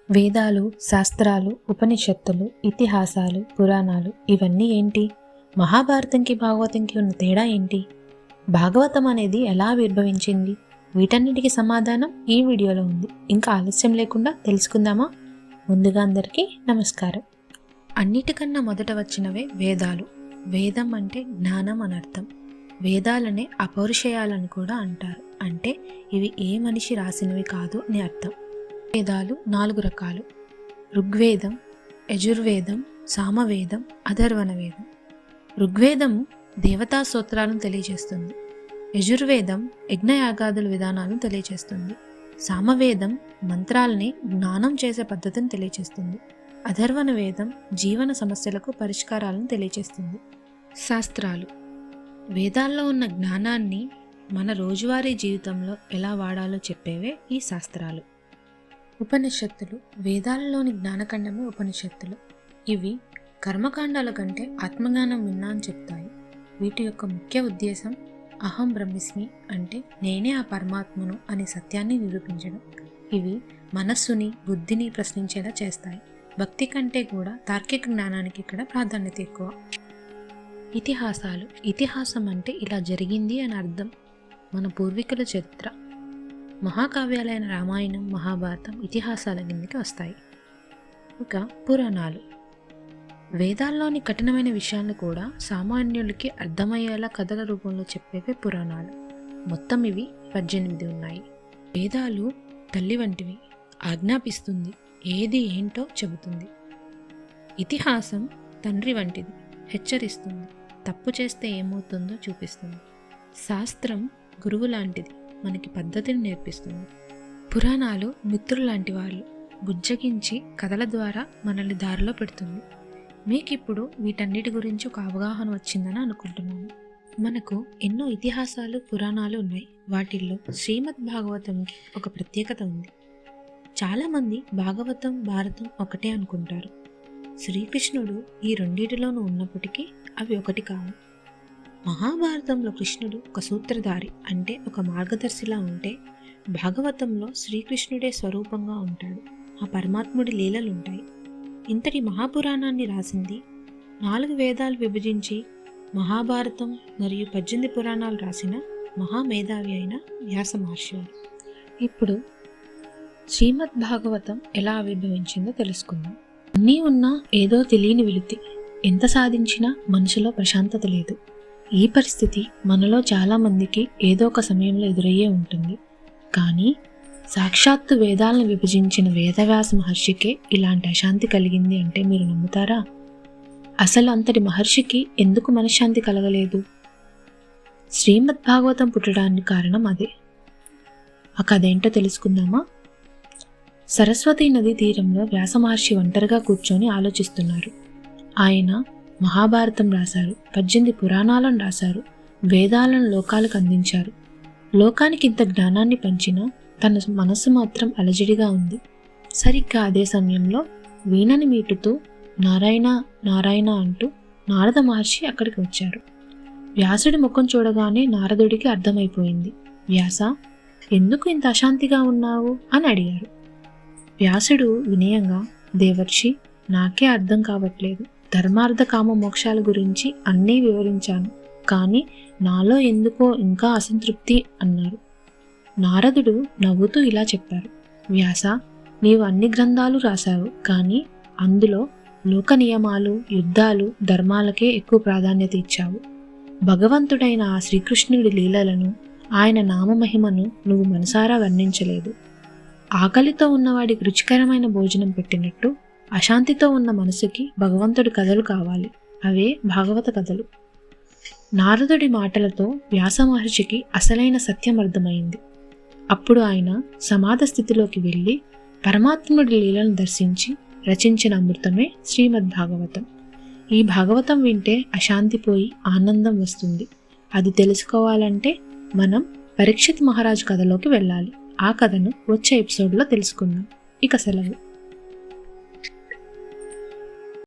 వేదాలు, శాస్త్రాలు, ఉపనిషత్తులు, ఇతిహాసాలు, పురాణాలు ఇవన్నీ ఏంటి? మహాభారతంకి భాగవతంకి ఉన్న తేడా ఏంటి? భాగవతం అనేది ఎలా ఆవిర్భవించింది? వీటన్నిటికీ సమాధానం ఈ వీడియోలో ఉంది. ఇంకా ఆలస్యం లేకుండా తెలుసుకుందామా? ముందుగా అందరికీ నమస్కారం. అన్నిటికన్నా మొదట వచ్చినవే వేదాలు. వేదం అంటే జ్ఞానం అని అర్థం. వేదాలనే అపౌరుషేయాలని కూడా అంటారు. అంటే ఇవి ఏ మనిషి రాసినవి కాదు అని అర్థం. వేదాలు 4 రకాలు: ఋగ్వేదం, యజుర్వేదం, సామవేదం, అథర్వణ వేదం. ఋగ్వేదం దేవతా స్తోత్రాలను తెలియజేస్తుంది. యజుర్వేదం యజ్ఞయాగాదుల విధానాలను తెలియజేస్తుంది. సామవేదం మంత్రాలని జ్ఞానం చేసే పద్ధతిని తెలియజేస్తుంది. అథర్వణ వేదం జీవన సమస్యలకు పరిష్కారాలను తెలియజేస్తుంది. శాస్త్రాలు వేదాల్లో ఉన్న జ్ఞానాన్ని మన రోజువారీ జీవితంలో ఎలా వాడాలో చెప్పేవే ఈ శాస్త్రాలు. ఉపనిషత్తులు వేదాలలోని జ్ఞానఖండమే ఉపనిషత్తులు. ఇవి కర్మకాండాల కంటే ఆత్మజ్ఞానం విన్నా అని చెప్తాయి. వీటి యొక్క ముఖ్య ఉద్దేశం అహం బ్రహ్మిస్మి అంటే నేనే ఆ పరమాత్మను అనే సత్యాన్ని నిరూపించడం. ఇవి మనస్సుని బుద్ధిని ప్రశ్నించేలా చేస్తాయి. భక్తి కంటే కూడా తార్కిక జ్ఞానానికి ఇక్కడ ప్రాధాన్యత ఎక్కువ. ఇతిహాసాలు ఇతిహాసం అంటే ఇలా జరిగింది అని అర్థం. మన పూర్వీకుల చరిత్ర. మహాకావ్యాలైన రామాయణం, మహాభారతం ఇతిహాసాల కిందకి వస్తాయి. ఇంకా పురాణాలు వేదాల్లోని కఠినమైన విషయాలను కూడా సామాన్యులకి అర్థమయ్యేలా కథల రూపంలో చెప్పేవే పురాణాలు. మొత్తం ఇవి 18 ఉన్నాయి. వేదాలు తల్లి వంటివి, ఆజ్ఞాపిస్తుంది, ఏది ఏంటో చెబుతుంది. ఇతిహాసం తండ్రి వంటిది, హెచ్చరిస్తుంది, తప్పు చేస్తే ఏమవుతుందో చూపిస్తుంది. శాస్త్రం గురువు లాంటిది, మనకి పద్ధతిని నేర్పిస్తుంది. పురాణాలు మిత్రులాంటి వాళ్ళు, బుజ్జగించి కథల ద్వారా మనల్ని దారిలో పెడుతుంది. మీకిప్పుడు వీటన్నిటి గురించి ఒక అవగాహన వచ్చిందని అనుకుంటున్నాను. మనకు ఎన్నో ఇతిహాసాలు, పురాణాలు ఉన్నాయి. వాటిల్లో శ్రీమద్ భాగవతంకి ఒక ప్రత్యేకత ఉంది. చాలామంది భాగవతం, భారతం ఒకటే అనుకుంటారు. శ్రీకృష్ణుడు ఈ రెండిటిలోనూ ఉన్నప్పటికీ అవి ఒకటి కావు. మహాభారతంలో కృష్ణుడు ఒక సూత్రధారి, అంటే ఒక మార్గదర్శిలా ఉంటే, భాగవతంలో శ్రీకృష్ణుడే స్వరూపంగా ఉంటాడు. ఆ పరమాత్ముడి లీలలుంటాయి. ఇంతటి మహాపురాణాన్ని రాసింది 4 వేదాలు విభజించి మహాభారతం మరియు 18 పురాణాలు రాసిన మహామేధావి అయిన వ్యాస మహర్షి. ఇప్పుడు శ్రీమద్ భాగవతం ఎలా ఆవిర్భవించిందో తెలుసుకుందాం. అన్నీ ఉన్నా ఏదో తెలియని వెలితి. ఎంత సాధించినా మనసులో ప్రశాంతత లేదు. ఈ పరిస్థితి మనలో చాలామందికి ఏదో ఒక సమయంలో ఎదురయ్యే ఉంటుంది. కానీ సాక్షాత్తు వేదాలను విభజించిన వేదవ్యాస మహర్షికే ఇలాంటి అశాంతి కలిగింది అంటే మీరు నమ్ముతారా? అసలు అంతటి మహర్షికి ఎందుకు మనశ్శాంతి కలగలేదు? శ్రీమద్ భాగవతం పుట్టడానికి కారణం అదే. ఆ కథ ఏంటో తెలుసుకుందామా? సరస్వతీ నది తీరంలో వ్యాస మహర్షి ఒంటరిగా కూర్చొని ఆలోచిస్తున్నారు. ఆయన మహాభారతం రాశారు, 18 పురాణాలను రాశారు, వేదాలను లోకాలకు అందించారు. లోకానికి ఇంత జ్ఞానాన్ని పంచినా తన మనస్సు మాత్రం అలజడిగా ఉంది. సరిగ్గా అదే సమయంలో వీణని మీటుతూ నారాయణ నారాయణ అంటూ నారద మహర్షి అక్కడికి వచ్చారు. వ్యాసుడి ముఖం చూడగానే నారదుడికి అర్థమైపోయింది. వ్యాస, ఎందుకు ఇంత అశాంతిగా ఉన్నావు అని అడిగారు. వ్యాసుడు వినయంగా, దేవర్షి, నాకే అర్థం కావట్లేదు. ధర్మార్థ కామ మోక్షాల గురించి అన్నీ వివరించాను, కానీ నాలో ఎందుకో ఇంకా అసంతృప్తి అన్నారు. నారదుడు నవ్వుతూ ఇలా చెప్పారు. వ్యాస, నీవు అన్ని గ్రంథాలు రాశావు, కానీ అందులో లోక నియమాలు, యుద్ధాలు, ధర్మాలకే ఎక్కువ ప్రాధాన్యత ఇచ్చావు. భగవంతుడైన ఆ శ్రీకృష్ణుడి లీలలను, ఆయన నామమహిమను నువ్వు మనసారా వర్ణించలేదు. ఆకలితో ఉన్నవాడికి రుచికరమైన భోజనం పెట్టినట్టు అశాంతితో ఉన్న మనసుకి భగవంతుడి కథలు కావాలి. అవే భాగవత కథలు. నారదుడి మాటలతో వ్యాస మహర్షికి అసలైన సత్యం అర్థమైంది. అప్పుడు ఆయన సమాధ స్థితిలోకి వెళ్ళి పరమాత్ముడి లీలను దర్శించి రచించిన అమృతమే శ్రీమద్ భాగవతం. ఈ భాగవతం వింటే అశాంతి పోయి ఆనందం వస్తుంది. అది తెలుసుకోవాలంటే మనం పరీక్షిత్ మహారాజ్ కథలోకి వెళ్ళాలి. ఆ కథను వచ్చే ఎపిసోడ్లో తెలుసుకుందాం. ఇక సెలవు.